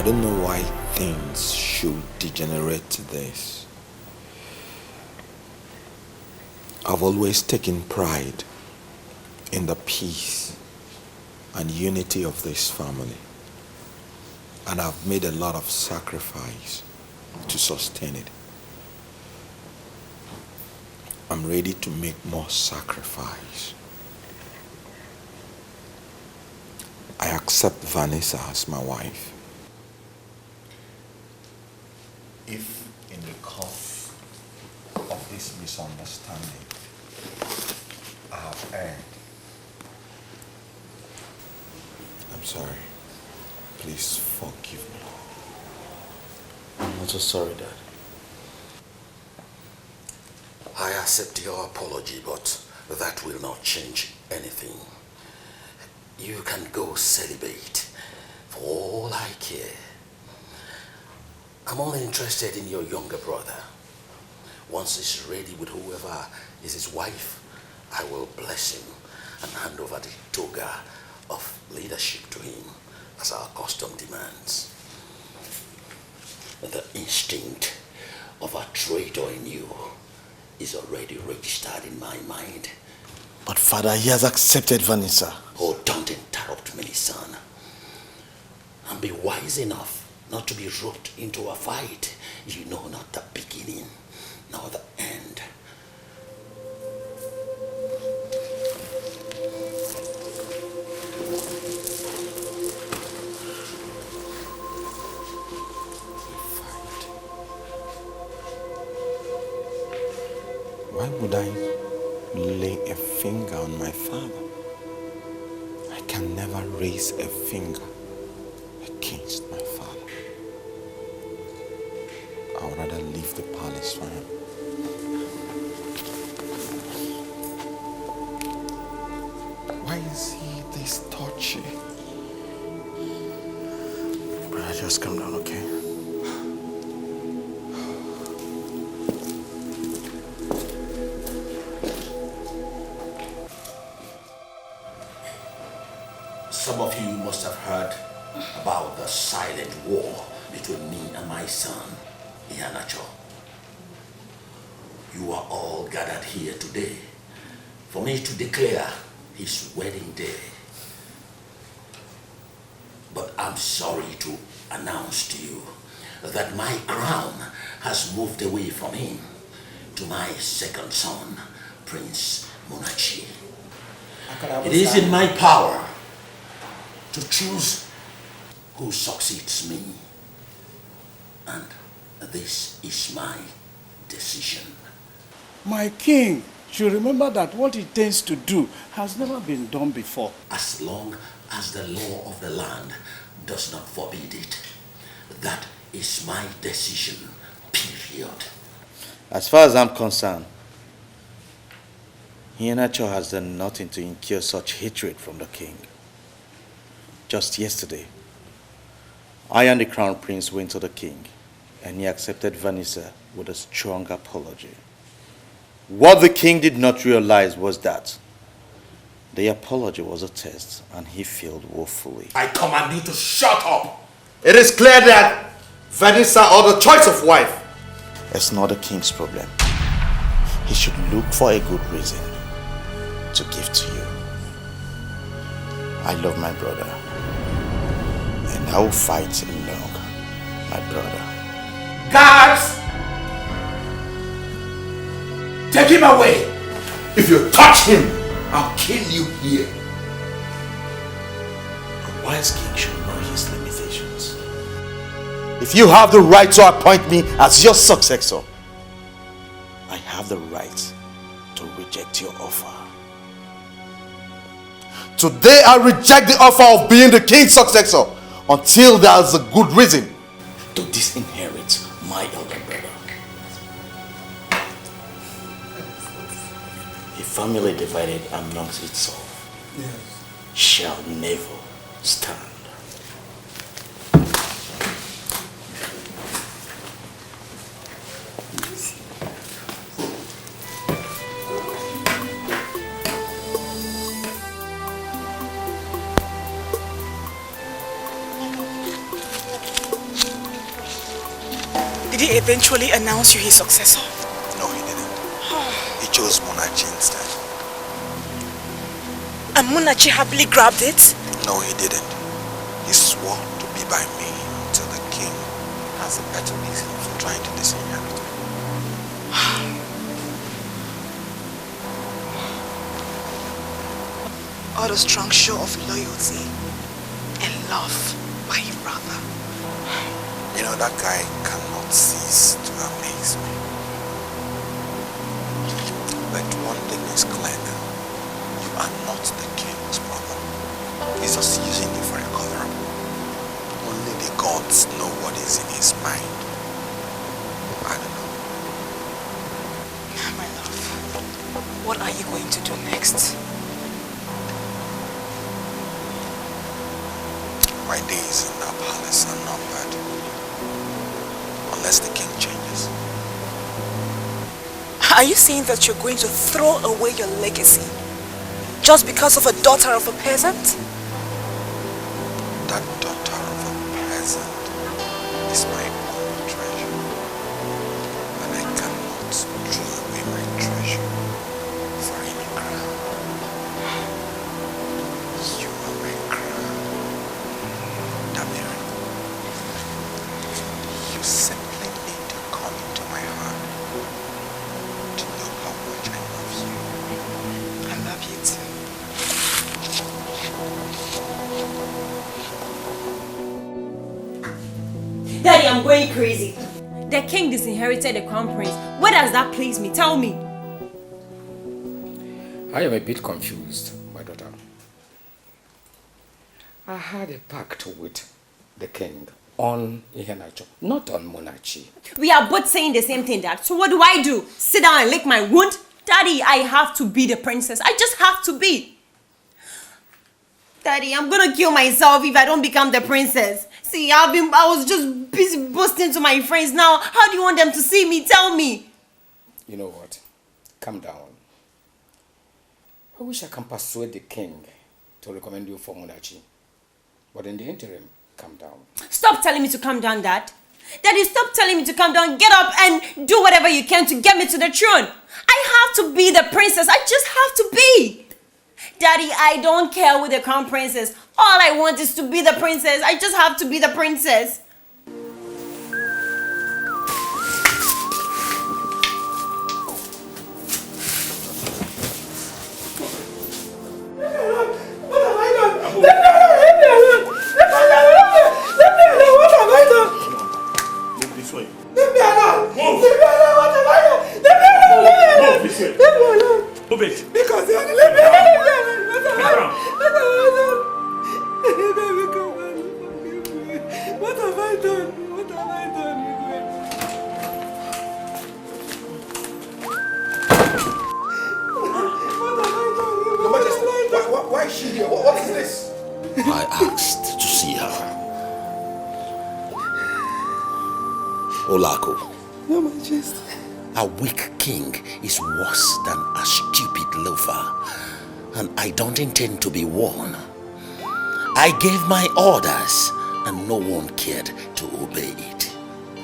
I don't know why things should degenerate to this. I've always taken pride in the peace and unity of this family. And I've made a lot of sacrifice to sustain it. I'm ready to make more sacrifice. I accept Vanessa as my wife. If in the course of this misunderstanding I have erred, I'm sorry. Please forgive me. I'm not so sorry, Dad. I accept your apology, but that will not change anything. You can go celibate for all I care. I'm only interested in your younger brother. Once he's ready with whoever is his wife, I will bless him and hand over the toga of leadership to him as our custom demands. The instinct of a traitor in you is already registered in my mind. But Father, he has accepted Vanessa. Oh, don't interrupt me, son. And be wise enough not to be roped into a fight you know not the beginning nor the end. Why would I lay a finger on my father? I can never raise a finger against my father. I would rather leave the palace for him. Why is he this touchy? Brother, just calm down, okay? Some of you must have heard about the silent war between me and my son, Iheanacho. You are all gathered here today for me to declare his wedding day. But I'm sorry to announce to you that my crown has moved away from him to my second son, Prince Munachi. It is in my power to choose who succeeds me. And this is my decision. My king should remember that what he tends to do has never been done before. As long as the law of the land does not forbid it, that is my decision, period. As far as I'm concerned, Iheanacho has done nothing to incur such hatred from the king. Just yesterday, I and the crown prince went to the king, and he accepted Vanessa with a strong apology. What the king did not realize was that the apology was a test, and he failed woefully. I command you to shut up! It is clear that Vanessa or the choice of wife is not the king's problem. He should look for a good reason to give to you. I love my brother, and I will fight along my brother. Guards! Take him away! If you touch him, I'll kill you here. A wise king should know his limitations. If you have the right to appoint me as your successor, I have the right to reject your offer. Today I reject the offer of being the king's successor until there is a good reason To disinherit my elder brother. A family divided amongst itself shall never stand. Did he eventually announce you his successor? No, he didn't. He chose Munachi instead. And Munachi happily grabbed it? No, he didn't. He swore to be by me until the king has a better reason for trying to disinherit me. What a strong show of loyalty and love by your brother. You know, that guy cannot cease to amaze me. But one thing is clear now. You are not the king's brother. He's just using you for a cover-up. Only the gods know what is in his mind. I don't know. My love, what are you going to do next? My days in that palace are numbered. Unless the king changes. Are you saying that you're going to throw away your legacy just because of a daughter of a peasant? That daughter of a peasant is my own treasure. And I cannot throw away my treasure for any crown. You are my crown. Damir, you simply need to come into my heart to know how much I love you. I love you too. Daddy, I'm going crazy. The king disinherited the crown prince. Where does that place me? Tell me. I am a bit confused, my daughter. I had a pact with the king on Iheanacho, not on Munachi. We are both saying the same thing, Dad. So what do I do? Sit down and lick my wound? Daddy, I have to be the princess. I just have to be. Daddy, I'm gonna kill myself if I don't become the princess. See, I was just busy boasting to my friends. Now, how do you want them to see me? Tell me. You know what? Calm down. I wish I can persuade the king to recommend you for Munachi. But in the interim, calm down. Stop telling me to calm down, Dad. Daddy, stop telling me to calm down. Get up and do whatever you can to get me to the throne. I have to be the princess. I just have to be. Daddy, I don't care with the crown princess. All I want is to be the princess. I just have to be the princess. What have I done? Let me alone! What have I done? Move this way. Leave me alone! Move. Leave me alone! What have I done? Leave me alone! Move this way. Leave me alone! Move it. Because you only leave me alone! What have I done? What have I done? Baby, come on. What have I done? What have I done? What have I done? Why is she here? What is this? I asked to see her. Olako. Your Majesty. A weak king is worse than a stupid loafer, and I don't intend to be one. I gave my orders, and no one cared to obey it.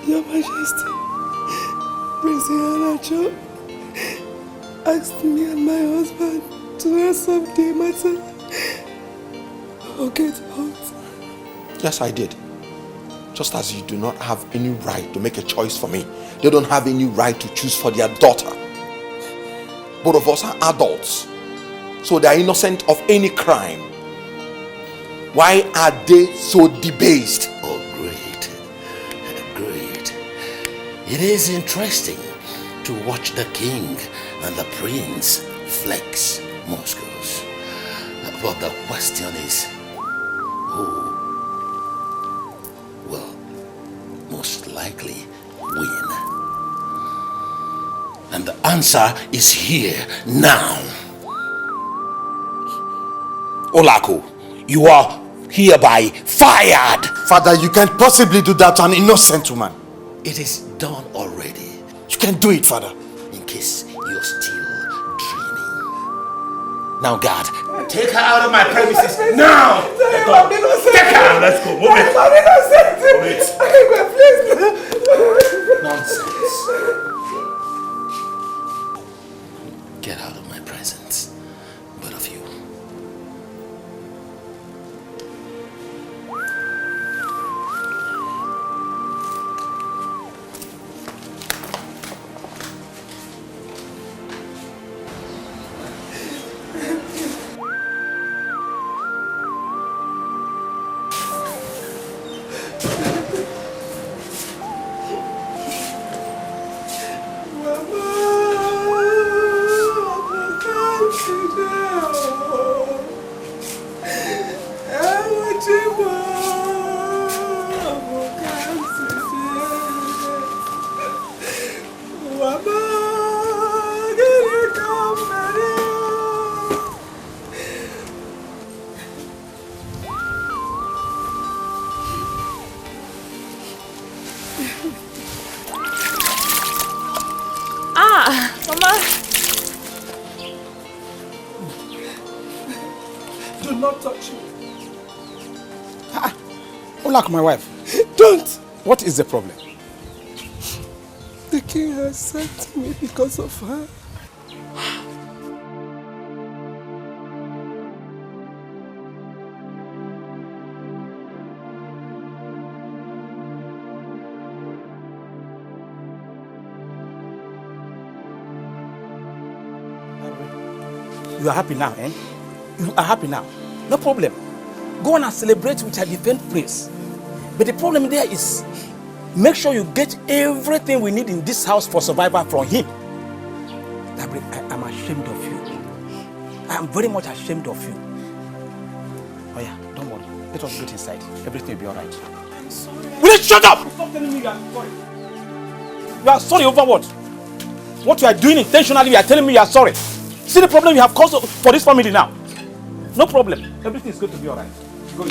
Your Majesty, Prince Iheanacho asked me and my husband to resolve the matter. Okay, out. Yes, I did. Just as you do not have any right to make a choice for me, they don't have any right to choose for their daughter. Both of us are adults, so they are innocent of any crime. Why are they so debased? Oh, great. Great. It is interesting to watch the king and the prince flex muscles. But the question is, who will most likely win? And the answer is here now. Olako, you are hereby fired. Father, you can't possibly do that to an innocent woman. It is done already. You can't do it, Father. In case you're still dreaming. Now, God, take her out of my premises now. Take her. Let's go. Move it. Move it. No, not touch me. Unlike my wife. Don't. What is the problem? The king has sent me because of her. You are happy now, eh? You are happy now. No problem. Go on and celebrate with your different place. But the problem there is, make sure you get everything we need in this house for survival from him. Dabri, I am ashamed of you. I am very much ashamed of you. Oh yeah, don't worry. Let us get inside. Everything will be alright. I'm sorry. Will you shut up? Stop telling me you are sorry. You are sorry over what? What you are doing intentionally, you are telling me you are sorry. See the problem you have caused for this family now. No problem. Everything is going to be alright. Go in.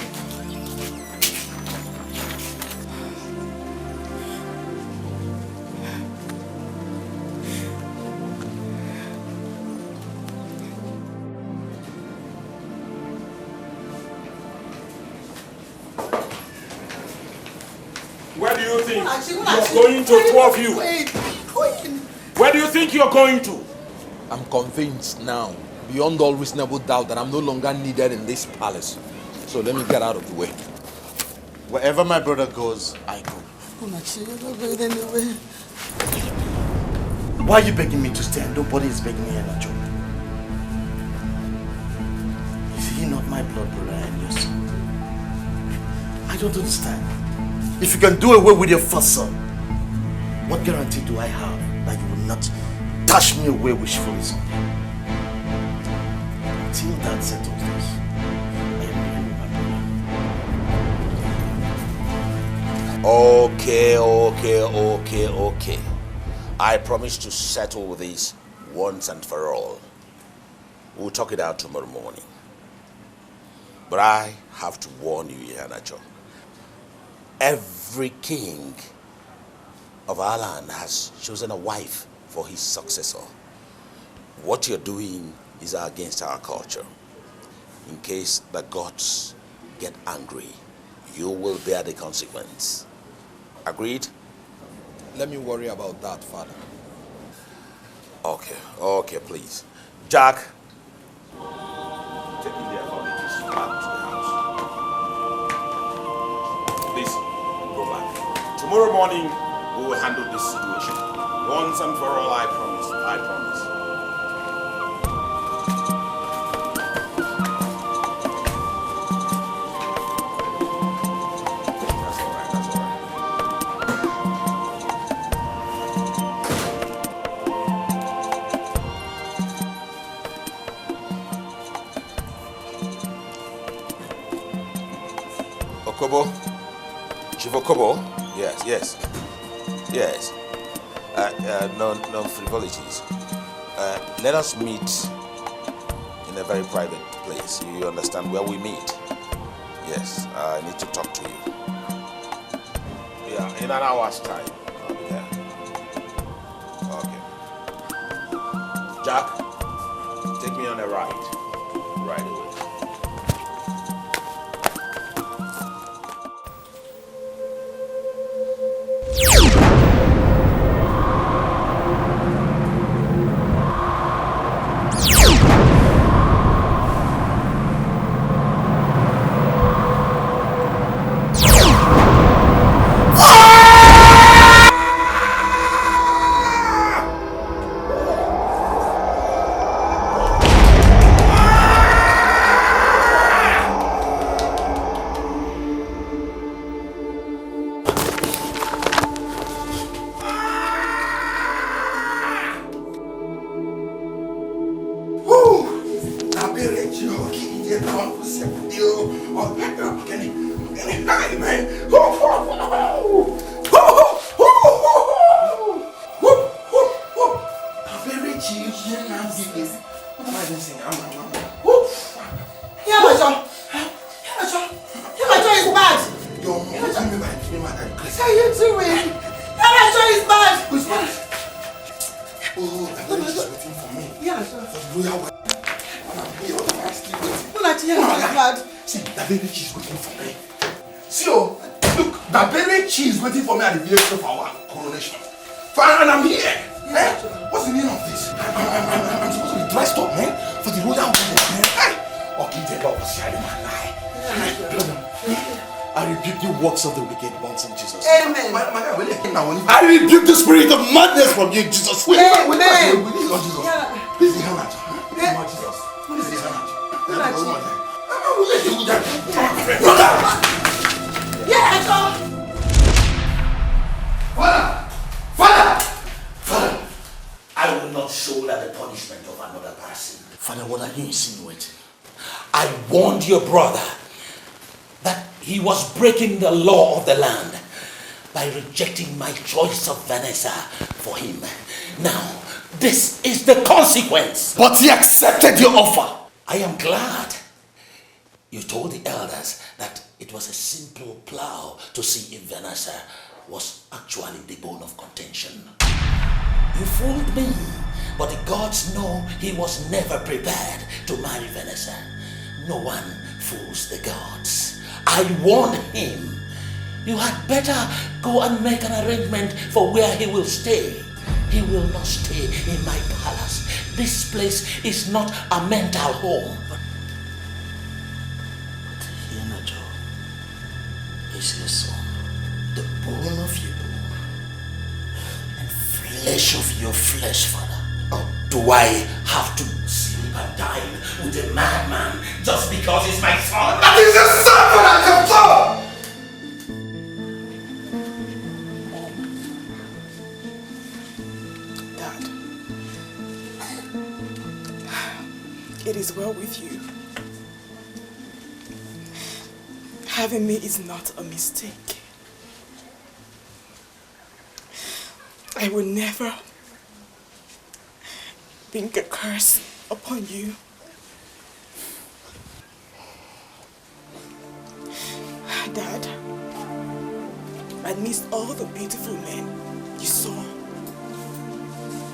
Where do you think you're going to, two of you? Where do you think you're going to? I'm convinced now, beyond all reasonable doubt, that I'm no longer needed in this palace. So let me get out of the way. Wherever my brother goes, I go. You're not going anywhere. Why are you begging me to stay and nobody is begging me, Anacho? Is he not my blood brother and your son? I don't understand. If you can do away with your first son, what guarantee do I have that you will not dash me away wishfully someday? Until that settles this, I am living with my brother. Okay. I promise to settle this once and for all. We'll talk it out tomorrow morning. But I have to warn you, Ihanacho. Every king of our land has chosen a wife for his successor. What you're doing is against our culture. In case the gods get angry, you will bear the consequence. Agreed? Let me worry about that, Father. Okay, please. Jack, take in their formages back to the house. Please, go back. Tomorrow morning, we will handle this situation. Once and for all, I promise. That's all right. Okobo? Chief Okobo? Yes. No frivolities. Let us meet in a very private place. You understand where we meet? Yes, I need to talk to you. Yeah, in an hour's time. I'll be there. Okay. Jack, take me on a ride. Right away. Dad. See, that baby cheese waiting for me. See, oh, look, that baby cheese waiting for me at the village for our coronation. And I'm here. Eh? What's the meaning of this? I'm supposed to be dressed up, man, for the royal wedding, man. Or give them up, sharing my life. I rebuke the works of the wicked ones in Jesus' name. Amen. I rebuke the spirit of madness from you, Jesus. Amen. Jesus. Please, the hand. Lord Jesus. Please, the hand. Brother! Yeah, Father, I will not shoulder the punishment of another person. Father, what are you insinuating? I warned your brother that he was breaking the law of the land by rejecting my choice of Vanessa for him. Now, this is the consequence. But he accepted your offer. I am glad you told the elders that it was a simple plow to see if Vanessa was actually the bone of contention. You fooled me, but the gods know he was never prepared to marry Vanessa. No one fools the gods. I warned him. You had better go and make an arrangement for where he will stay. He will not stay in my palace. This place is not a mental home. But Yenajo is your son, the bone of your bone, and flesh of your flesh, Father. Or do I have to sleep and dine with a madman just because he's my son? That is your son, Father! It is well with you. Having me is not a mistake. I will never bring a curse upon you. Dad, amidst all the beautiful men you saw,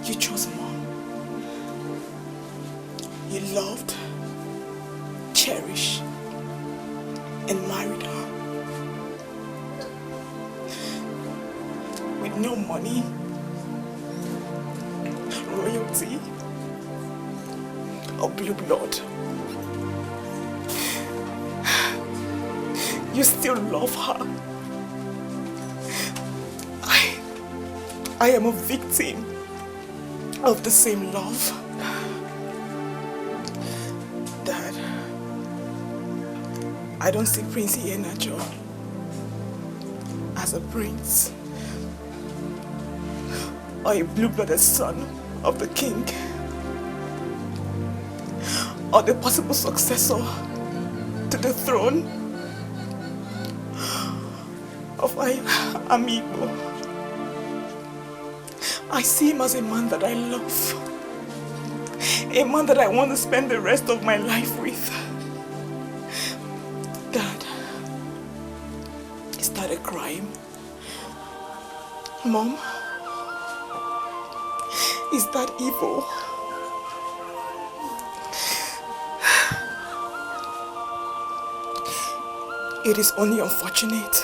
you chose Mom. You loved, cherished, and married her. With no money, royalty, or blue blood. You still love her. I am a victim of the same love. Dad, I don't see Prince Yenajo as a prince or a blue-blooded son of the king or the possible successor to the throne of my amigo. I see him as a man that I love, a man that I want to spend the rest of my life with. Dad, is that a crime? Mom, is that evil? It is only unfortunate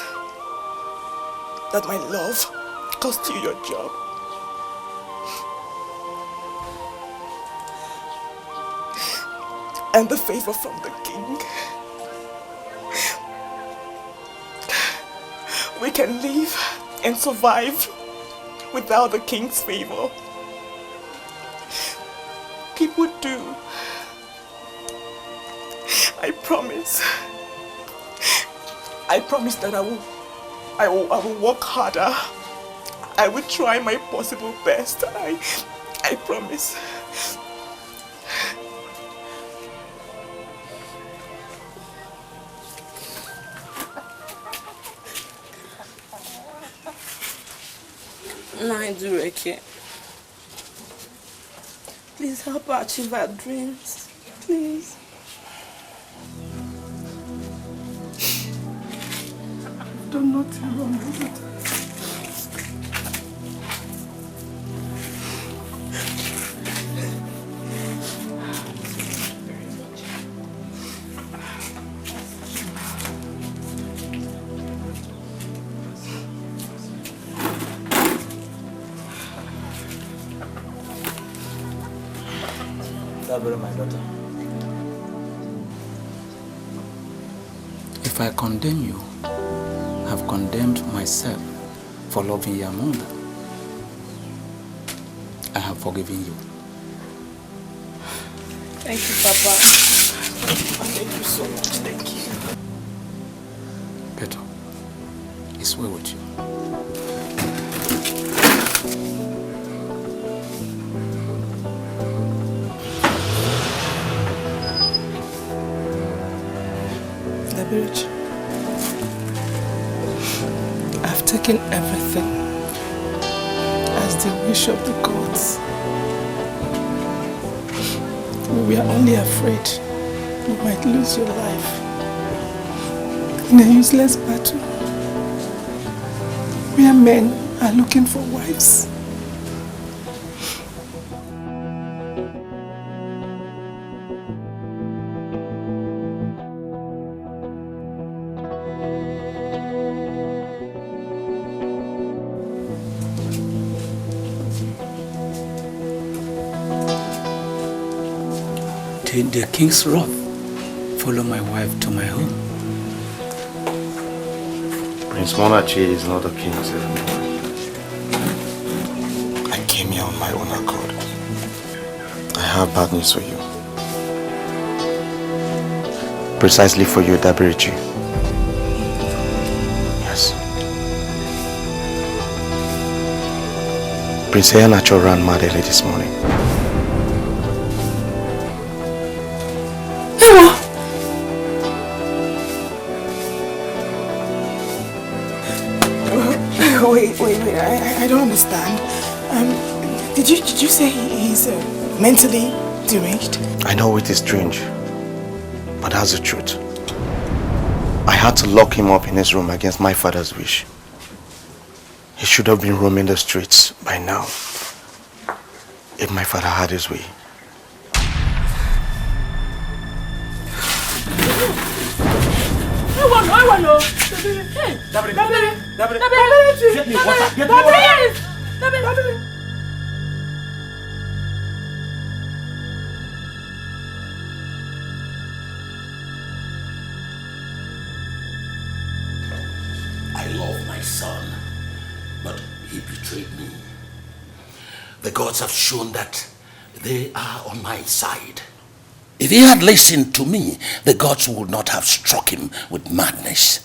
that my love cost you your job. And the favor from the king. We can live and survive without the king's favor. People do. I promise that I will work harder. I will try my possible best. I promise. Naidu, please help her achieve her dreams. Please. I've done nothing wrong with it. Dabere, my daughter. If I condemn you, I've condemned myself for loving Yamunda. I have forgiven you. Thank you, Papa. Thank you so much. Thank you. Peter, it's well with you. I've taken everything as the wish of the gods. We are only afraid you might lose your life in a useless battle where men are looking for wives. Did the king's wrath follow my wife to my home? Prince Monachi is not a king's anymore. I came here on my own accord. I have bad news for you. Precisely for you, Dabirichi. Yes. Prince Nacho ran mad early this morning. Wait, I don't understand. Did you say he's mentally deranged? I know it is strange, but that's the truth. I had to lock him up in his room against my father's wish. He should have been roaming the streets by now, if my father had his way. I want to. Hey, Dabere, get me water. Get me water. I love my son, but he betrayed me. The gods have shown that they are on my side. If he had listened to me, the gods would not have struck him with madness.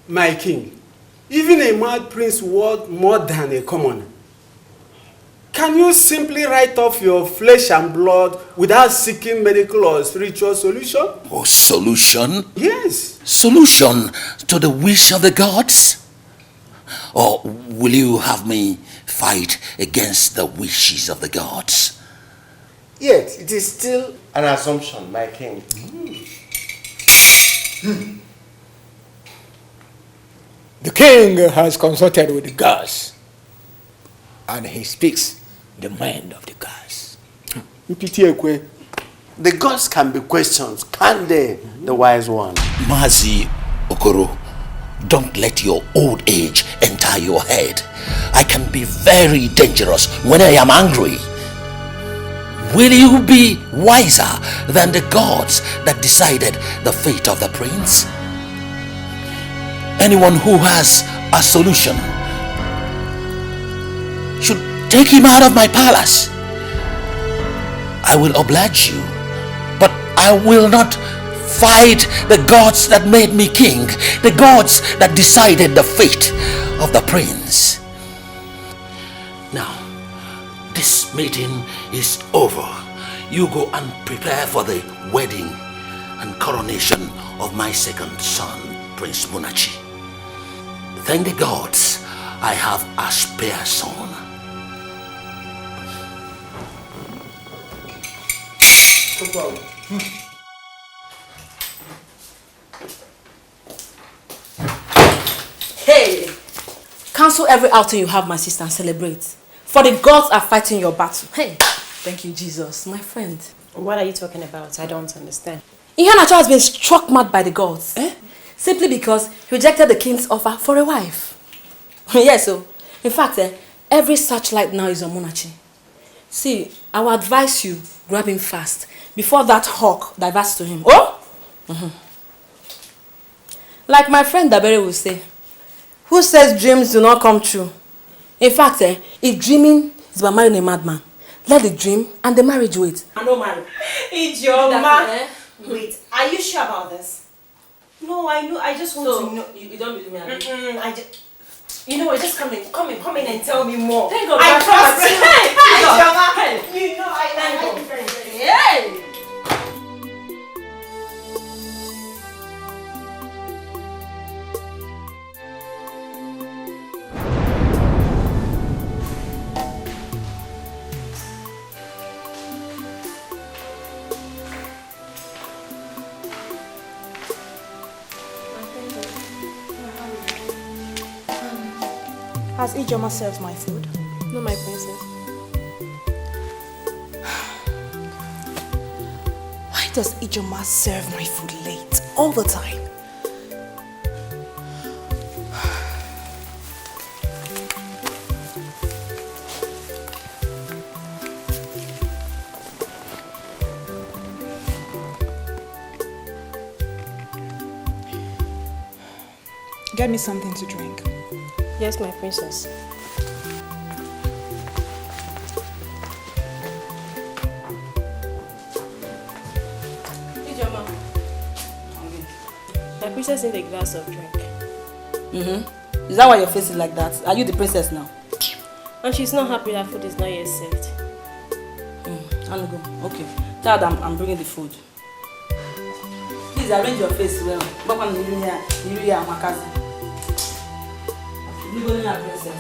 My king, even a mad prince worth more than a commoner. Can you simply write off your flesh and blood without seeking medical or spiritual solution? Oh, solution? Yes. Solution to the wish of the gods? Or will you have me fight against the wishes of the gods? Yet, it is still an assumption, my king. The king has consulted with the gods, and he speaks the mind of the gods. the gods can be questioned, can't they, the wise one? Mazi Okoro, don't let your old age enter your head. I can be very dangerous when I am angry. Will you be wiser than the gods that decided the fate of the prince? Anyone who has a solution should take him out of my palace. I will oblige you, but I will not fight the gods that made me king, the gods that decided the fate of the prince. Now, this meeting is over. You go and prepare for the wedding and coronation of my second son, Prince Munachi. Thank the gods I have a spare son. Hey! Cancel every outing you have, my sister, and celebrate. For the gods are fighting your battle. Hey! Thank you, Jesus, my friend. What are you talking about? I don't understand. Iheanacho has been struck mad by the gods. Simply because he rejected the king's offer for a wife. Yes, so, in fact, every searchlight now is on Munachi. See, I will advise you, grab him fast, before that hawk diverts to him. Oh? Like my friend Dabere will say, who says dreams do not come true? In fact, if dreaming is by marrying a madman, let the dream and the marriage wait. I don't marry. Ijeoma. Wait, are you sure about this? No, I know. I just want to know. You don't believe me? I just. You know what? Just come in and tell me more. Thank God. I trust you. Hey, Ijeoma. You know I like you very, very. Hey! Has Ijeoma served my food? No, my princess. Why does Ijeoma serve my food late all the time? Get me something to drink. Yes, my princess. Ijeoma. My princess needs a glass of drink. Is that why your face is like that? Are you the princess now? And she's not happy that food is not yet served. I'll go. Okay. Tell them I'm bringing the food. Please arrange your face well. Back on the here, my cousin. You go in your princess.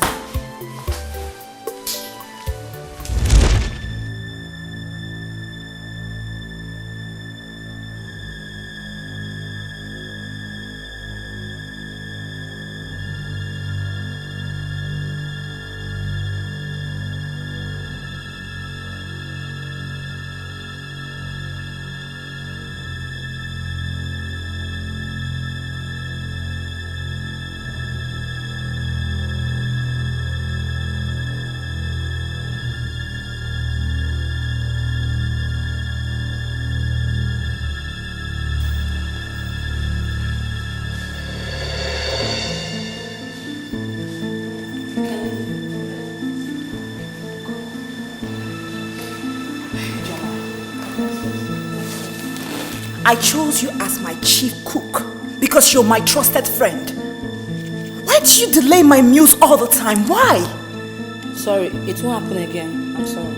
I chose you as my chief cook because you're my trusted friend. Why do you delay my meals all the time? Why? Sorry, it won't happen again. I'm sorry.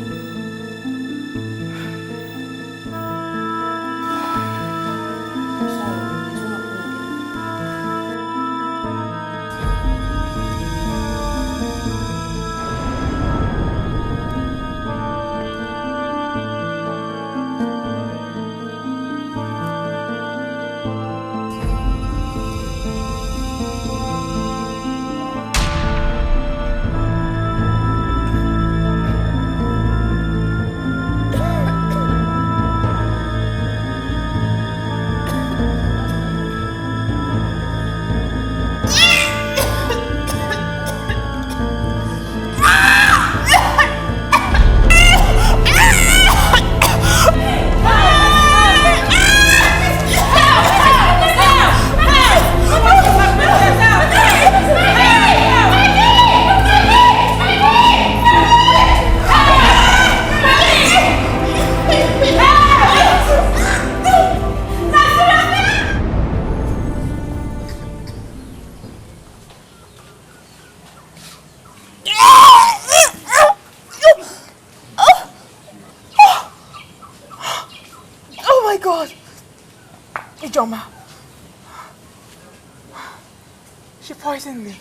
Ijeoma. She poisoned me.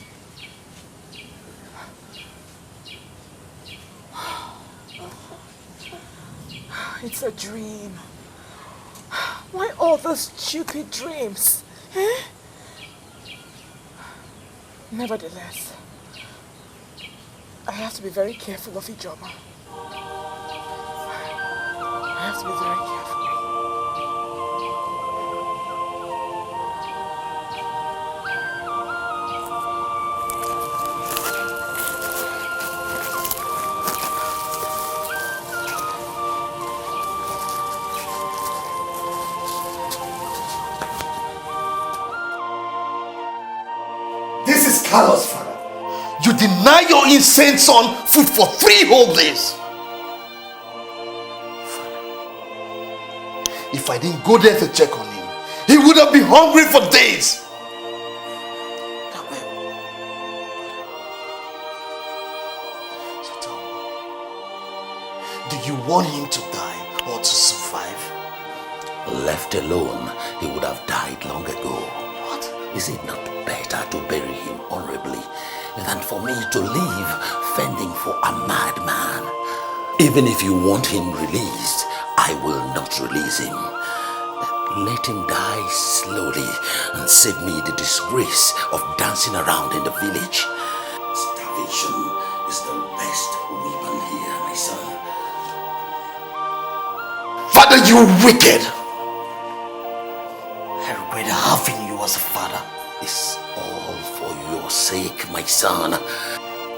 It's a dream. Why all those stupid dreams? Eh? Nevertheless, I have to be very careful of Ijeoma. I have to be very careful. tell us, Father. You deny your insane son food for 3 whole days. Father, if I didn't go there to check on him, he would have been hungry for days. So tell me, do you want him to die or to survive? Left alone, he would have died long ago. What? Is it not better to bury him honorably than for me to live fending for a madman? Even if you want him released, I will not release him. Let him die slowly and save me the disgrace of dancing around in the village. Starvation is the best weapon here, my son. Father, you wicked! I regret having you as a father. It's all for your sake, my son.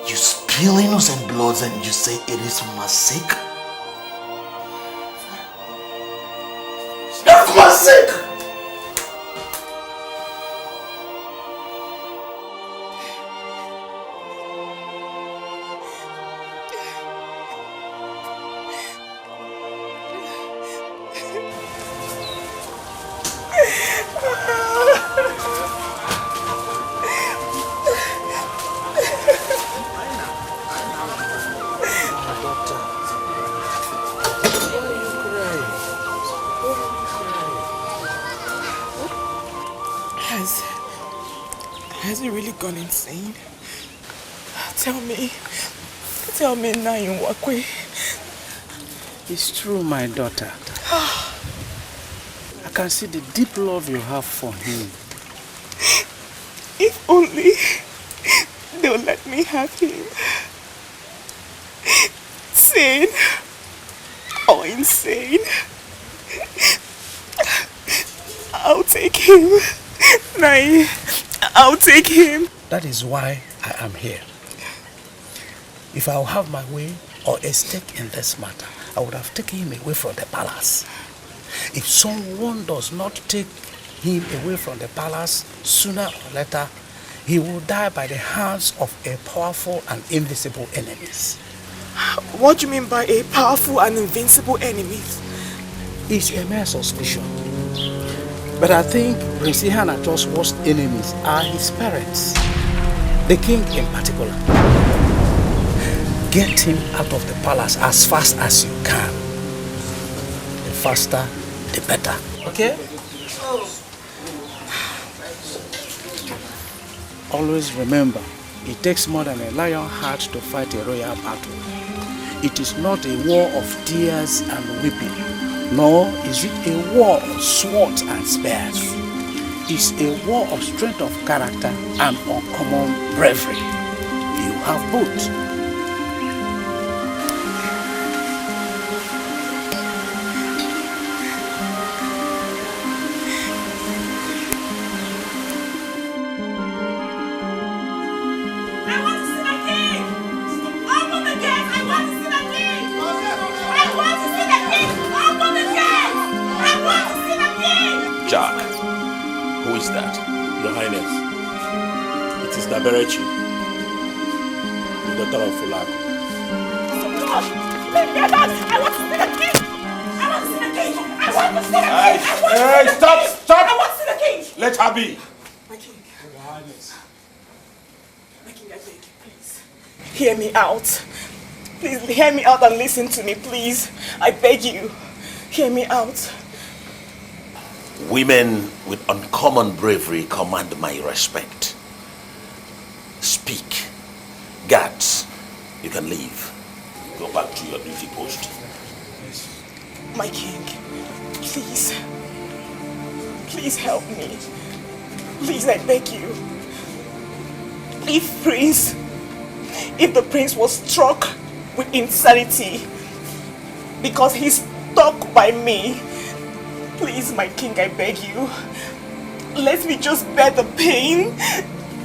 You spill innocent blood and you say it is for my sake? It's for my sake! Has he really gone insane? Tell me now in what way? It's true, my daughter. I can see the deep love you have for him. If only they'll let me have him. Sane or insane, I'll take him. Nai, I'll take him. That is why I am here. If I'll have my way or a stake in this matter, I would have taken him away from the palace. If someone does not take him away from the palace, sooner or later, he will die by the hands of a powerful and invisible enemies. What do you mean by a powerful and invincible enemies? It's a mere suspicion. But I think Prince Ihanacho's worst enemies are his parents, the king in particular. Get him out of the palace as fast as you can. The faster, the better. Okay? Always remember, it takes more than a lion heart to fight a royal battle. It is not a war of tears and weeping, nor is it a war of swords and spears. It's a war of strength of character and uncommon bravery. You have both. Jack, who is that? Your Highness, it is Daberechi, the daughter of Fulago. I want to see the king! I want to see the king! I want to see the king! Hey, stop! I want to see the king! Let her be. My king. Your Highness. My king, I beg you, please. Hear me out. Please hear me out and listen to me, please. I beg you. Hear me out. Women with uncommon bravery command my respect. Speak. Guards, you can leave. Go back to your duty post. My king, please. Please help me. Please, I beg you. If the prince was struck with insanity because he's stuck by me, please, my king, I beg you, let me just bear the pain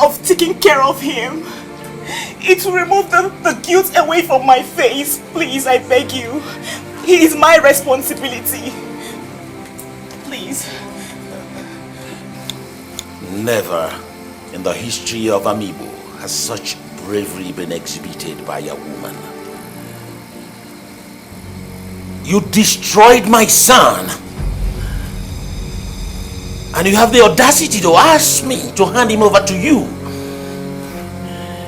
of taking care of him. It will remove the guilt away from my face. Please, I beg you. He is my responsibility. Please. Never in the history of Amiibo has such bravery been exhibited by a woman? You destroyed my son, and you have the audacity to ask me to hand him over to you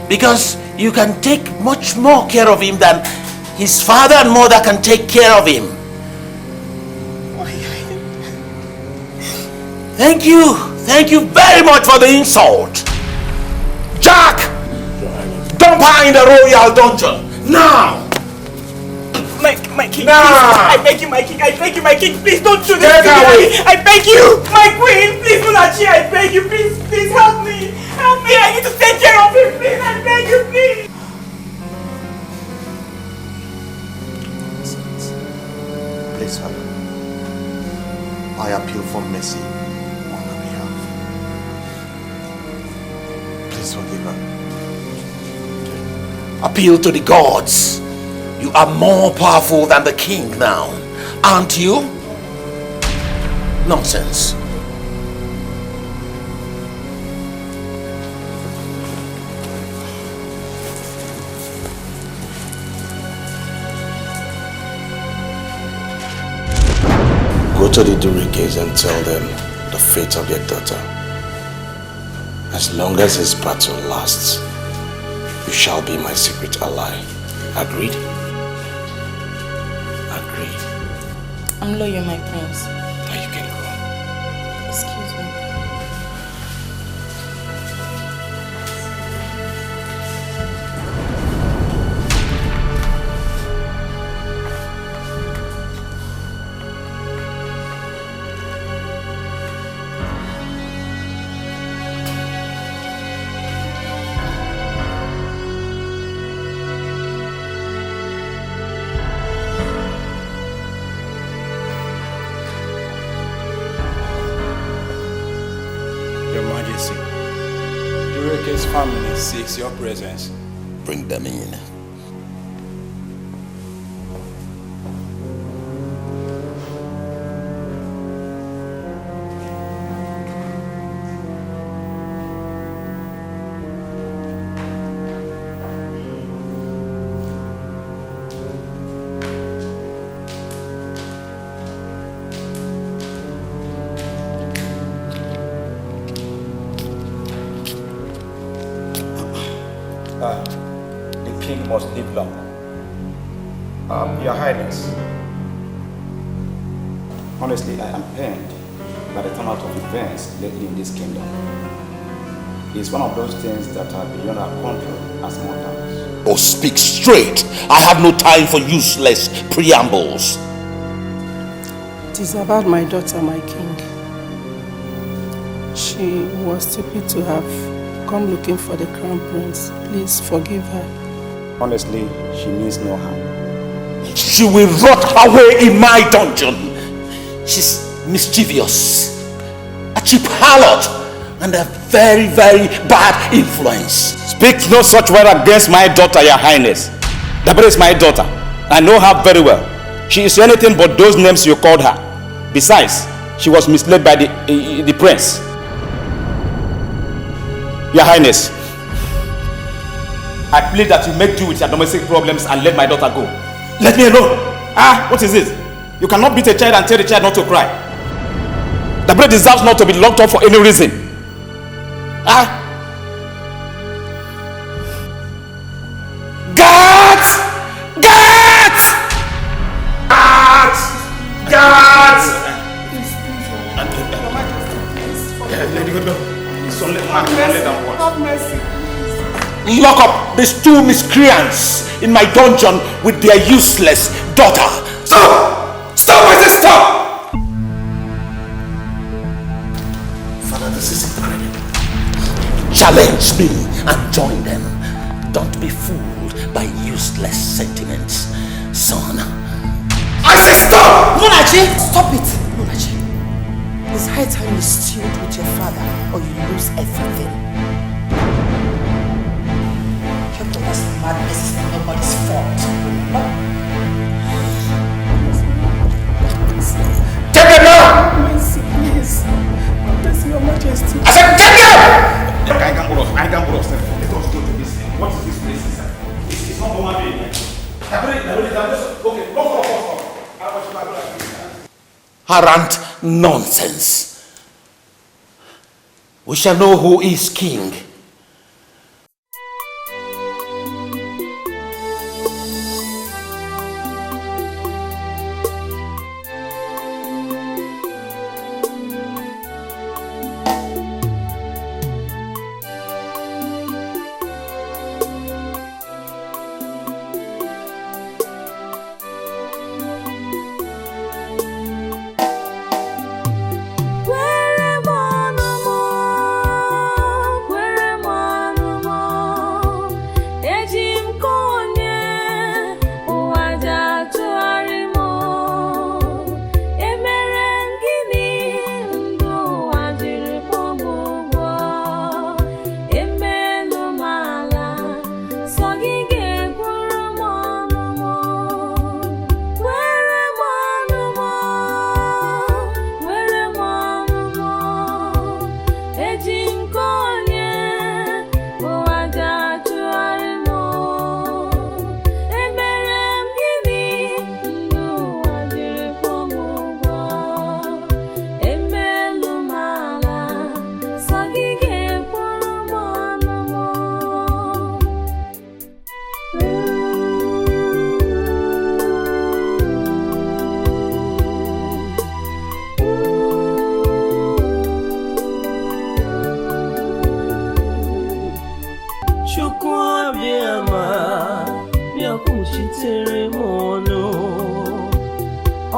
because you can take much more care of him than his father and mother can take care of him. Thank you very much for the insult. Jack, dump her in the royal dungeon now. My king, nah. Please, I beg you, my king, please don't do this Get to me. away. I beg you, my queen, please, Munachi, I beg you, please help me, I need to take care of him, please, I beg you, please. Please, Father, I appeal for mercy on her behalf. Please forgive her. Appeal to the gods. You are more powerful than the king now, aren't you? Nonsense. Go to the Durikes and tell them the fate of their daughter. As long as this battle lasts, you shall be my secret ally. Agreed? Agreed. I'm loyal, my prince. Now you can go. Excuse me. Durike's family seeks your presence. Bring them in. The king must live long. Your Highness, honestly, I am pained by the turnout of events lately in this kingdom. It's one of those things that are beyond our control as mortals. Oh, speak straight. I have no time for useless preambles. It is about my daughter, my king. She was stupid to have come looking for the crown prince. Please forgive her. Honestly, she means no harm. She will rot away in my dungeon. She's mischievous, a cheap harlot, and a very, very bad influence. Speak no such word against my daughter, your Highness. Dabere is my daughter. I know her very well. She is anything but those names you called her. Besides, she was misled by the prince. Your Highness, I plead that you make do with your domestic problems and let my daughter go. Let me alone. What is it? You cannot beat a child and tell the child not to cry. The boy deserves not to be locked up for any reason. Guards! Guards! Guards! Guards! Lock up these two miscreants in my dungeon with their useless daughter. Stop! Stop! I said stop! Father, this is incredible. Challenge me and join them. Don't be fooled by useless sentiments, son. I said stop! Munachi, stop it! Munachi, it's high time you stewed with your father or you lose everything. Your brother's madness is nobody's fault. Take them now! Mercy, please. Mercy, Your Majesty. I said take them! I can't go. Let us go. arrant nonsense. We shall know who is king.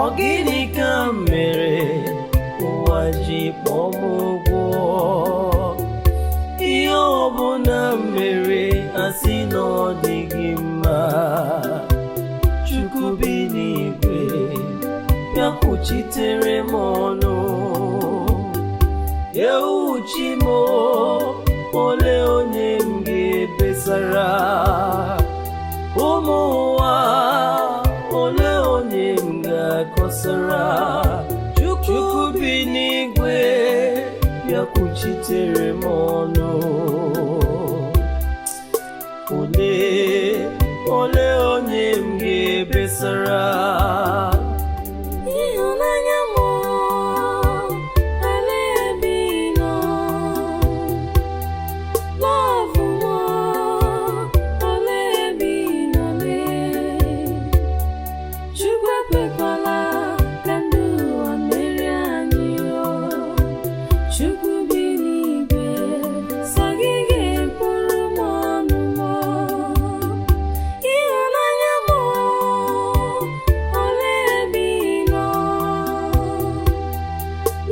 Agony ka mere ụwa ji kpọọ m ụgwọ. Ihe ọbụla mere asị na ọ dịghị mma. Chukwu bi n'igwe bịa kwuchitere m ọnụ. Ewuchi m ole onye m ga-ebesara. Ụmụ ụwa ole onye m ga-akọsara. Chukwu bi n'igwe bịa kwuchitere m ọnụ. Ole onye m ga-ebesara. Ịhụnanya m ala ebe ị nọ. Love m ala ebe ị nọ lee. Chukwu ekwekwala ka ndị ụwa merie anyị o. Chukwu bi n'igwe sọ gị ga-ekwuru m ọnụ m. Ịhụnanya m ala ebe ị nọ.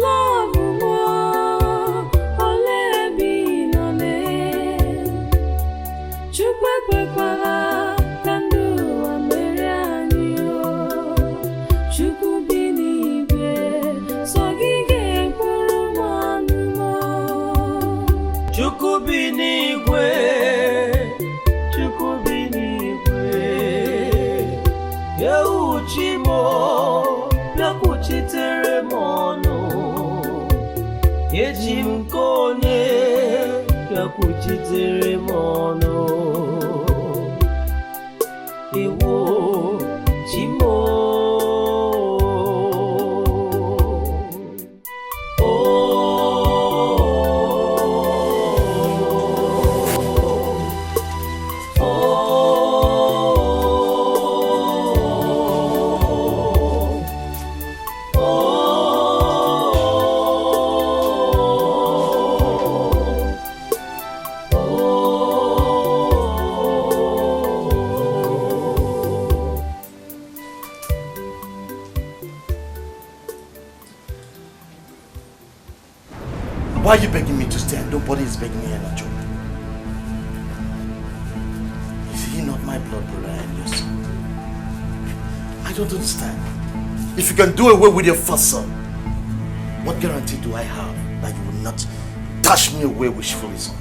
Love m ala ebe ị nọ lee. Chukwu ekwekwala ka ndị ụwa merie anyị o. Chukwu bi n'igwe sọ gị ga-ekwuru m ọnụ m. Chukwu bi n'igwe, Chukwu bi n'igwe, Ewuchi m bịa kwuchitere m ọnụ. Eji m nke onye bịa kwuchitere m ọnụ. Ewo chi m Why are you begging me to stay and nobody is begging me any job? Is he not my blood brother and your son? I don't understand. If you can do away with your first son, what guarantee do I have that you will not dash me away wishfully someday?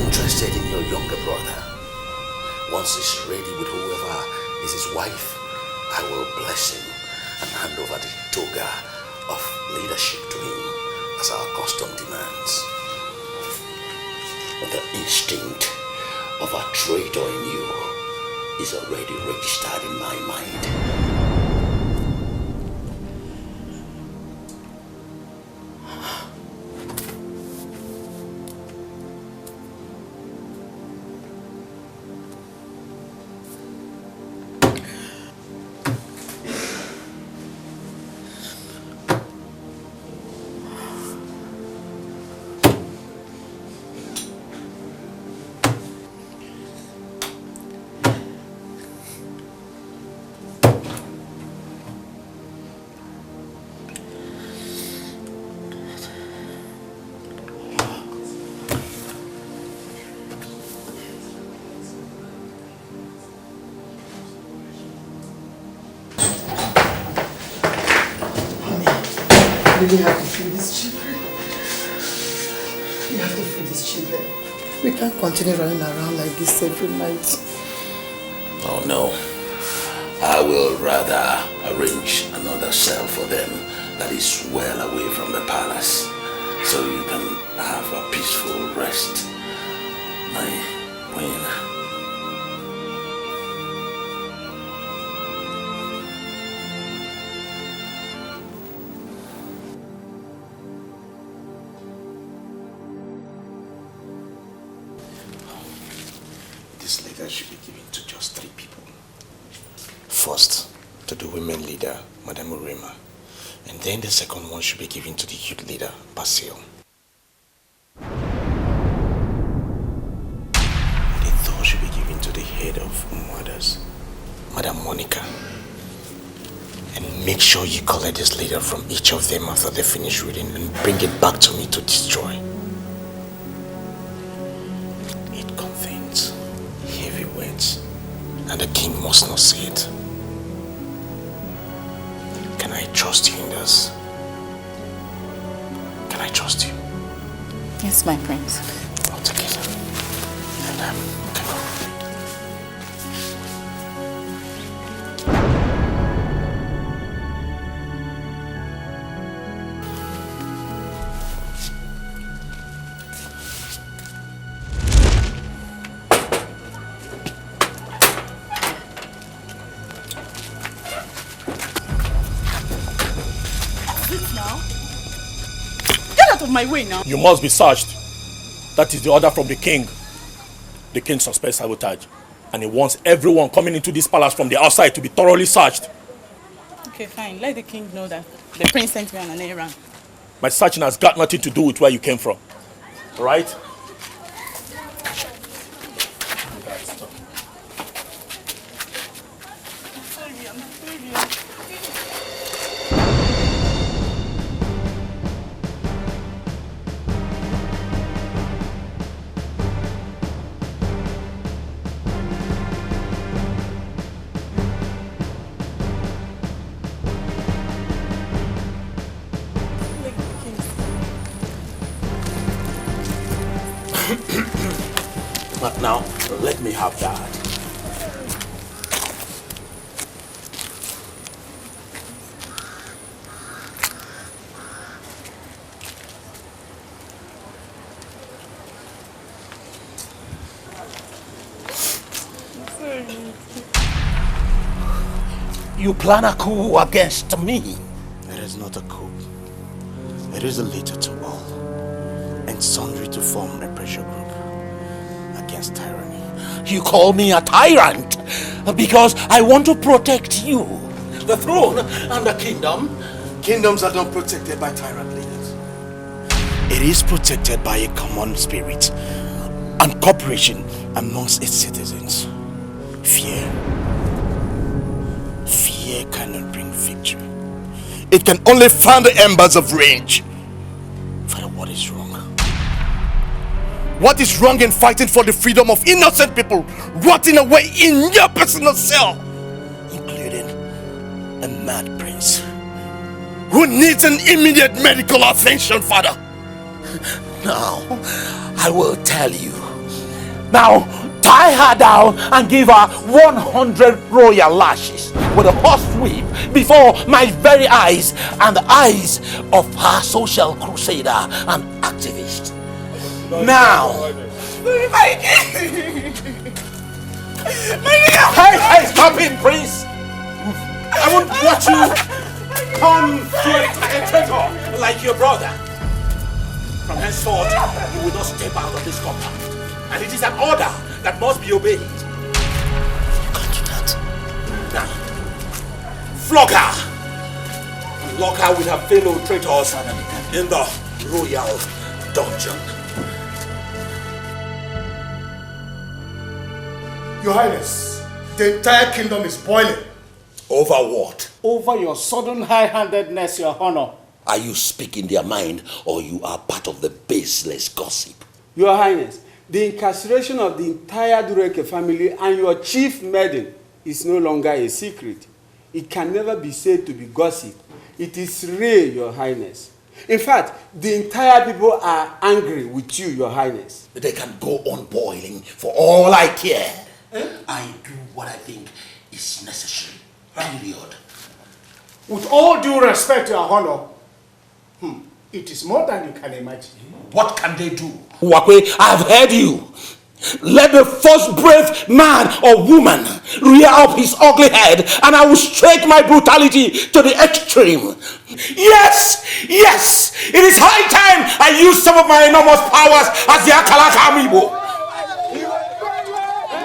Interested in your younger brother. Once he's ready with whoever is his wife, I will bless him and hand over the toga of leadership to him as our custom demands. The instinct of a traitor in you is already registered in my mind. We have to free these children. We have to free these children. We can't continue running around like this every night. Oh no. I will rather arrange another cell for them that is well away from the palace, so you can have a peaceful rest, my queen. This leader should be given to just 3 people. First, to the women leader, Madame Urema. And then the second one should be given to the youth leader, Basil. The third should be given to the head of mothers, Madame Monica. And make sure you collect this leader from each of them after they finish reading and bring it back to me to destroy. It contains heavy words, and the king must not see it. Can I trust you in this? Can I trust you? Yes, my prince. I'll take it. And can I? My way now. You must be searched. That is the order from the king. The king suspects sabotage, and he wants everyone coming into this palace from the outside to be thoroughly searched. Okay, fine. Let the king know that the prince sent me on an errand. My searching has got nothing to do with where you came from. Right? But now, let me have that. You plan a coup against me? It is not a coup. It is a letter to all, and sundry to form a pressure group against tyranny. You call me a tyrant because I want to protect you, the throne and the kingdom. Kingdoms are not protected by tyrant leaders. It is protected by a common spirit and cooperation amongst its citizens. Fear cannot bring victory. It can only fan the embers of rage. Father, what is wrong? What is wrong in fighting for the freedom of innocent people rotting away in your personal cell, including a mad prince who needs an immediate medical attention, Father? Now, I will tell you. Now, tie her down and give her 100 royal lashes with a horse whip before my very eyes and the eyes of her social crusader and activist. Now, hey, stop it, Prince! I won't watch you come to a traitor like your brother. From henceforth, you will not step out of this compound. And it is an order that must be obeyed. You can't do that. Now, flog her. Lock her with her fellow traitors in the royal dungeon. Your Highness, the entire kingdom is boiling. Over what? Over your sudden high-handedness, Your Honor. Are you speaking their mind, or you are part of the baseless gossip? Your Highness, the incarceration of the entire Dureke family and your chief maiden is no longer a secret. It can never be said to be gossip. It is real, Your Highness. In fact, the entire people are angry with you, Your Highness. They can go on boiling for all I care. I do what I think is necessary. Period. With all due respect, Your Honor, it is more than you can imagine. What can they do? Wakwe, I have heard you. Let the first brave man or woman rear up his ugly head, and I will stretch my brutality to the extreme. Yes, yes, it is high time I use some of my enormous powers as the Akalaka Amiibo.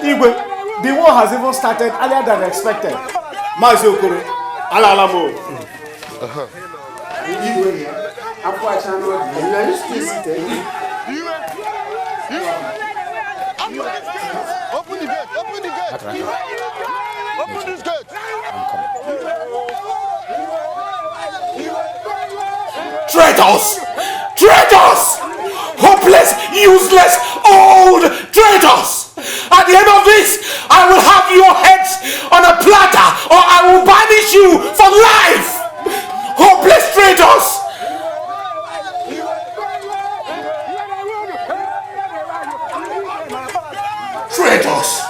Igwe, the war has even started earlier than expected. Mazi Okoro, Alalamo. Igwe, are you still seated? Open the gate! Open the gate! Open this gate! Traitors! Traitors! Hopeless, useless, old traitors! At the end of this, I will have your heads on a platter, or I will banish you for life! Hopeless traitors! Traitors!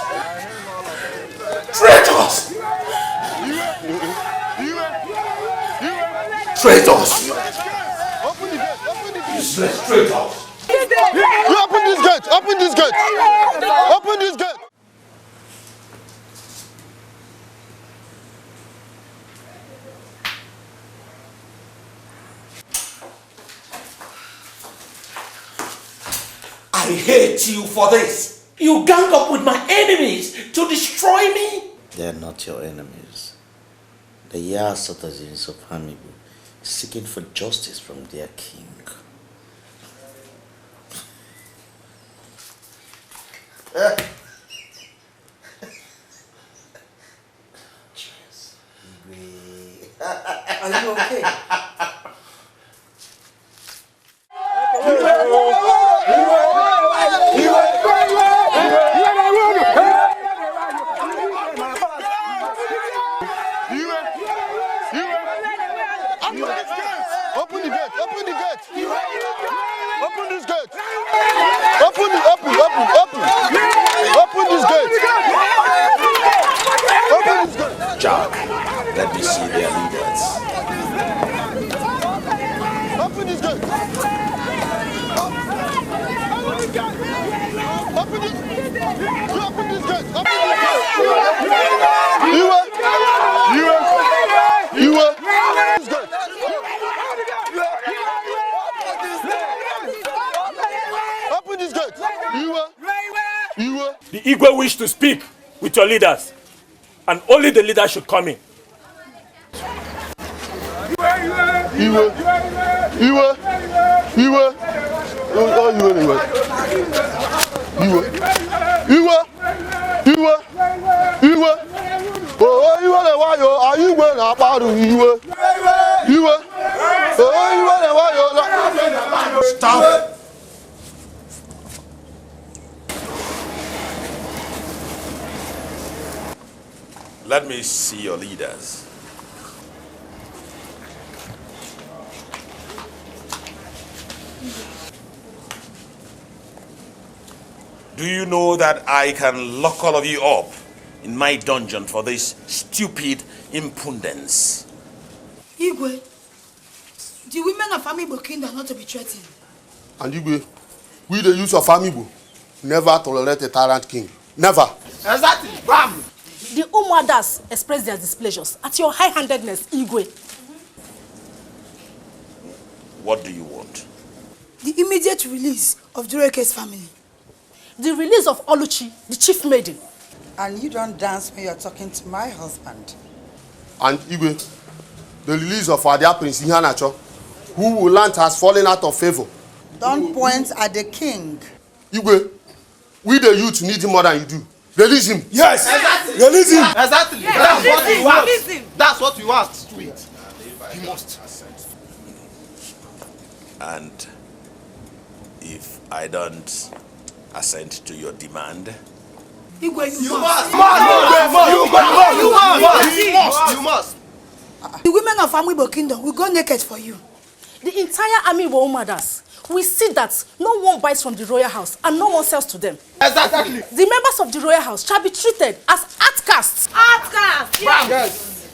Traitors! Traitors! Open the gate! Open the gate! Useless traitors! You open this gate! Open this gate! Open this gate! I hate you for this. You gang up with my enemies to destroy me. They are not your enemies. They are citizens of Hamibu, seeking for justice from their king. Cheers. Are you okay? Open the gate! Open the gate! Open this gate! Open this gate! Open this gate! Jack, let me see their leaders. Open this gate! Open this gate! The Igwe wish to speak with your leaders, and only the leaders should come in. Stop! Let me see your leaders. Do you know that I can lock all of you up in my dungeon for this stupid impudence? Igwe, the women of Amibo kingdom are not to be threatened. And Igwe, we the youth of Amibo never tolerate a tyrant king. Never. Exactly. Bam! The Umuadas express their displeasures at your high-handedness, Igwe. What do you want? The immediate release of Dureke's family. The release of Oluchi, the chief maiden. And you don't dance when you're talking to my husband. And Igwe, the release of our dear Prince Ihanacho, who will land has fallen out of favor. Don't point at the king. Igwe, we the youth need him more than you do. Release him. Yes. Exactly. Release him. Exactly. Yes. That's what you want. Release him. That's what you asked. Do it. You must. And if I don't assent to your demand? Igwe, you must. You must. The women of Amibo kingdom will go naked for you. The entire Amibo Umadas will see that no one buys from the royal house and no one sells to them. Exactly. The members of the royal house shall be treated as outcasts. Outcasts, Yes.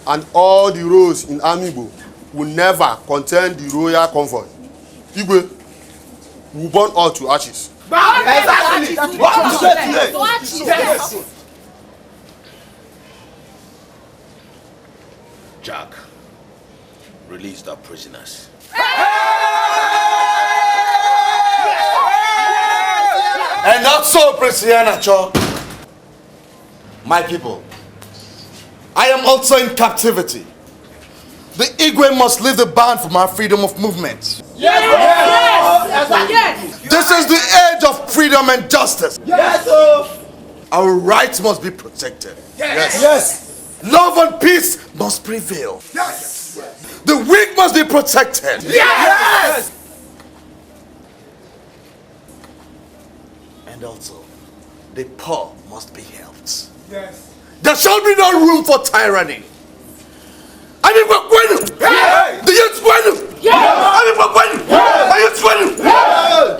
And all the roads in Amibo will never contain the royal convoy. Igwe will burn all to ashes. Exactly. Yes. Jack, release the prisoners. And not so, Prince Ihanacho. My people, I am also in captivity. The Igwe must leave the band from our freedom of movement. Yes. This is the age of freedom and justice. Yes, sir. Our rights must be protected. Yes. Love and peace must prevail. Yes. The weak must be protected. Yes. And also, the poor must be helped. Yes. There shall be no room for tyranny. I mean, we're going to. The youth's going to. I mean, we're going to. The youth's going to.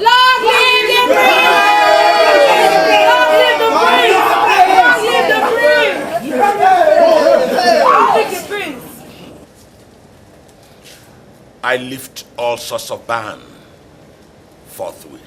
Long live the prince! Long live the prince! Long live the prince! I lift all sorts of ban forthwith.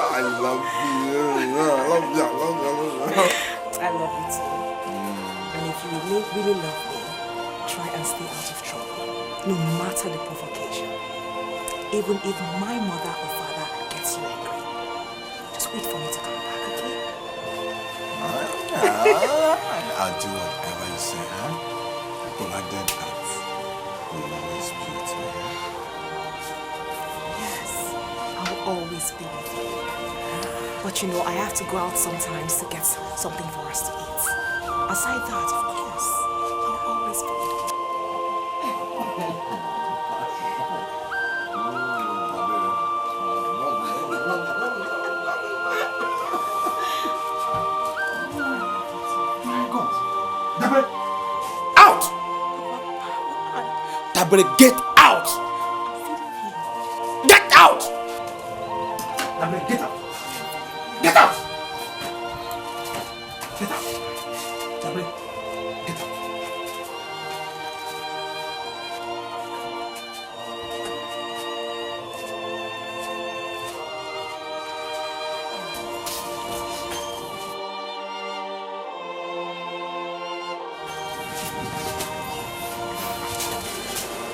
I love you. I love you too. And if you really love me, try and stay out of trouble, no matter the provocation. Even if my mother or father gets you angry, just wait for me to come back, okay? I'll do whatever you say, huh? But my dead heart will always be with me. Yes, I will always be with you. But you know, I have to go out sometimes to get something for us to eat. Aside that, of course, I'll always be with you. Out! Dabere, get out! Get out! Dabere, get out! Get out! Get out! Dabere, get out!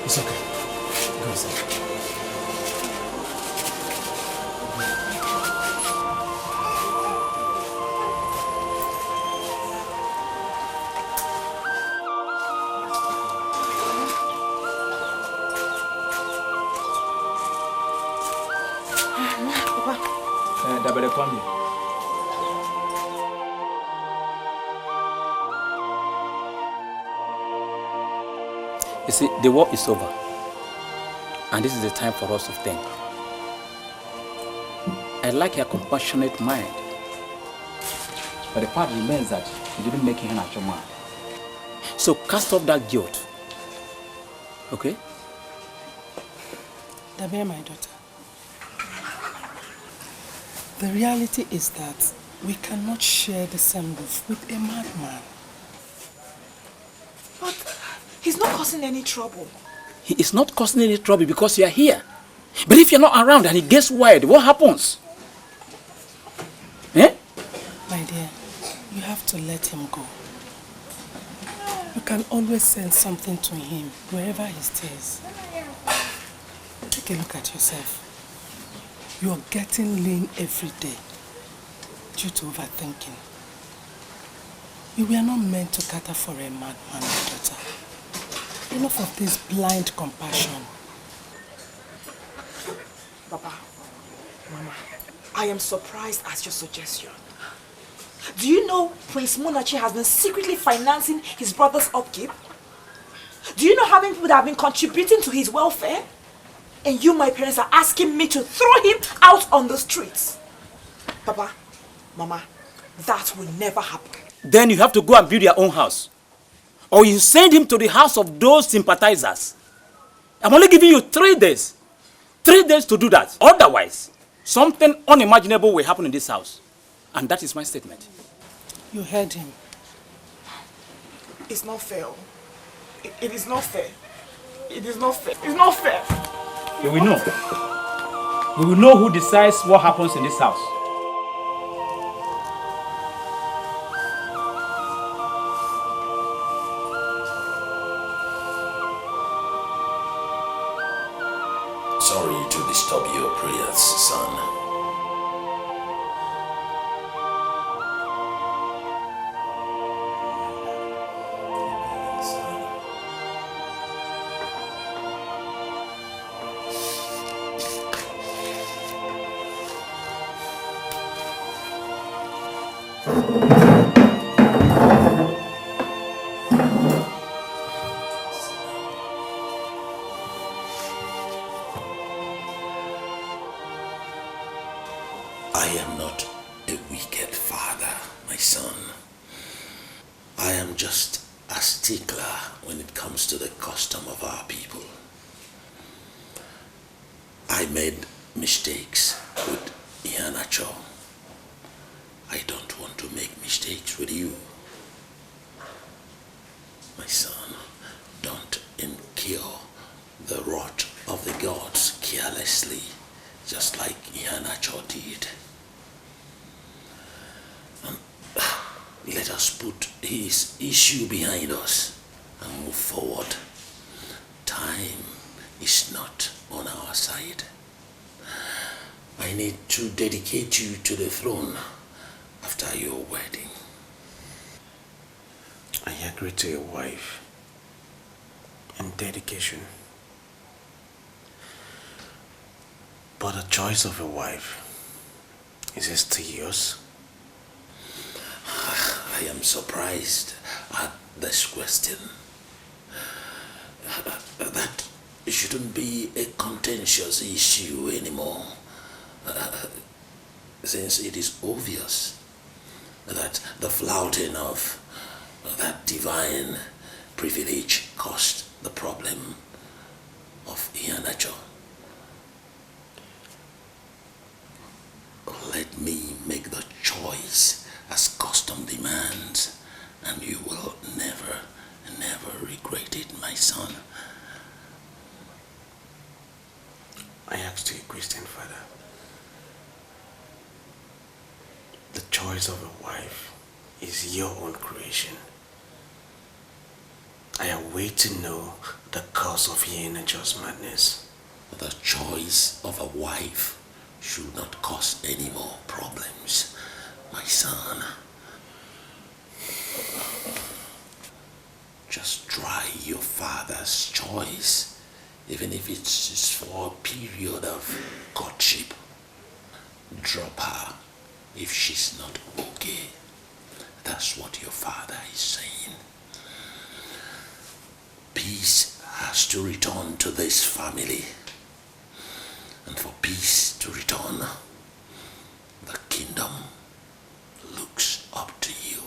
It's okay. Go inside. Dabere, come here. You see, the war is over. And this is the time for us to think. I like your compassionate mind. But the part remains that you didn't make him a man. So cast off that guilt. Okay? Dabere, my daughter. The reality is that we cannot share the same roof with a madman. But he's not causing any trouble. He is not causing any trouble because you are here. But if you're not around and he gets wild, what happens? Eh? My dear, you have to let him go. You can always send something to him wherever he stays. Take a look at yourself. You are getting lean every day due to overthinking. You were not meant to cater for a madman, my daughter. Enough of this blind compassion. Papa, Mama, I am surprised at your suggestion. Do you know Prince Munachi has been secretly financing his brother's upkeep? Do you know how many people that have been contributing to his welfare? And you, my parents, are asking me to throw him out on the streets. Papa, Mama, that will never happen. Then you have to go and build your own house. Or you send him to the house of those sympathizers. I'm only giving you 3 days. 3 days to do that. Otherwise, something unimaginable will happen in this house. And that is my statement. You heard him. It's not fair. It is not fair. It is not fair. It's not fair. We will know. We will know who decides what happens in this house. Sorry to disturb your prayers, son. I am not a wicked father, my son. I am just a stickler when it comes to the custom of our people. I made mistakes with Ianacho. I don't want to make mistakes with you. My son, don't incur the wrath of the gods carelessly, just like Ianacho did. Let us put his issue behind us and move forward. Time is not on our side. I need to dedicate you to the throne after your wedding. I agree to your wife and dedication. But the choice of a wife, is it still yours? I am surprised at this question. That shouldn't be a contentious issue anymore, since it is obvious that the flouting of that divine privilege caused the problem of Ianacho. Let me make the choice as custom demands, and you will never regret it, my son. I asked you a question, Father. The choice of a wife is your own creation. I await to know the cause of Ianacho's madness. The choice of a wife should not cause any more problems, my son. Just try your father's choice, even if it's just for a period of courtship. Drop her if she's not okay. That's what your father is saying. Peace has to return to this family. And for peace to return, the kingdom looks up to you.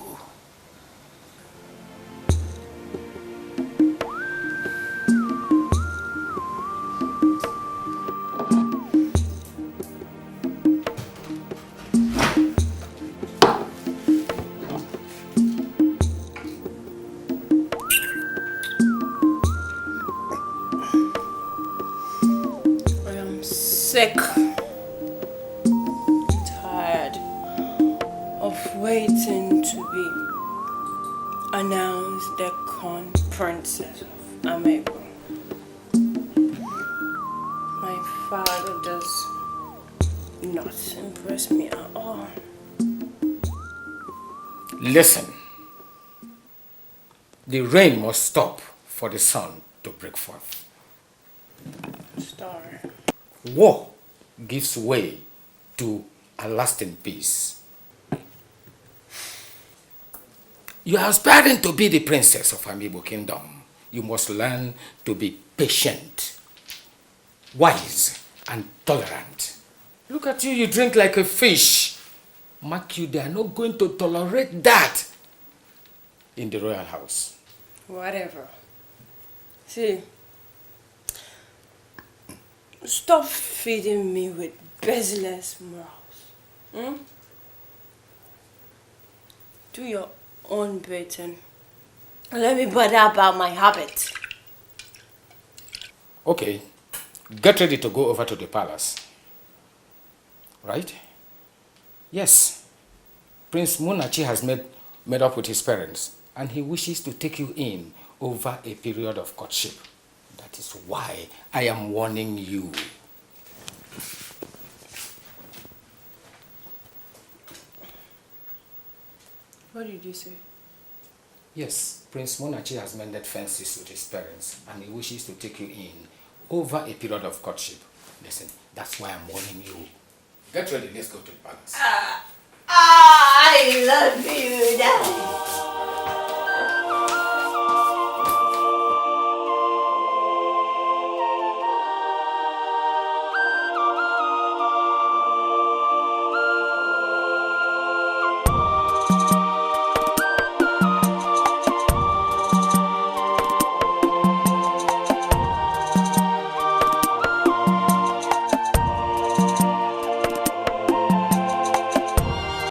Sick, tired of waiting to be announced the crown princess of Amebo. My father does not impress me at all. Listen. The rain must stop for the sun to break forth. Star. War gives way to a lasting peace. You are aspiring to be the princess of Amiibo Kingdom. You must learn to be patient, wise, and tolerant. Look at you, you drink like a fish. Mark you, they are not going to tolerate that in the royal house. Whatever. See, stop feeding me with baseless morals. Do your own bidding. Let me bother about my habit. Okay, get ready to go over to the palace. Right? Yes. Prince Munachi has made up with his parents, and he wishes to take you in over a period of courtship. That is why I am warning you. What did you say? Yes, Prince Munachi has mended fences with his parents, and he wishes to take you in over a period of courtship. Listen, that's why I'm warning you. Get ready, let's go to the palace. I love you, Daddy.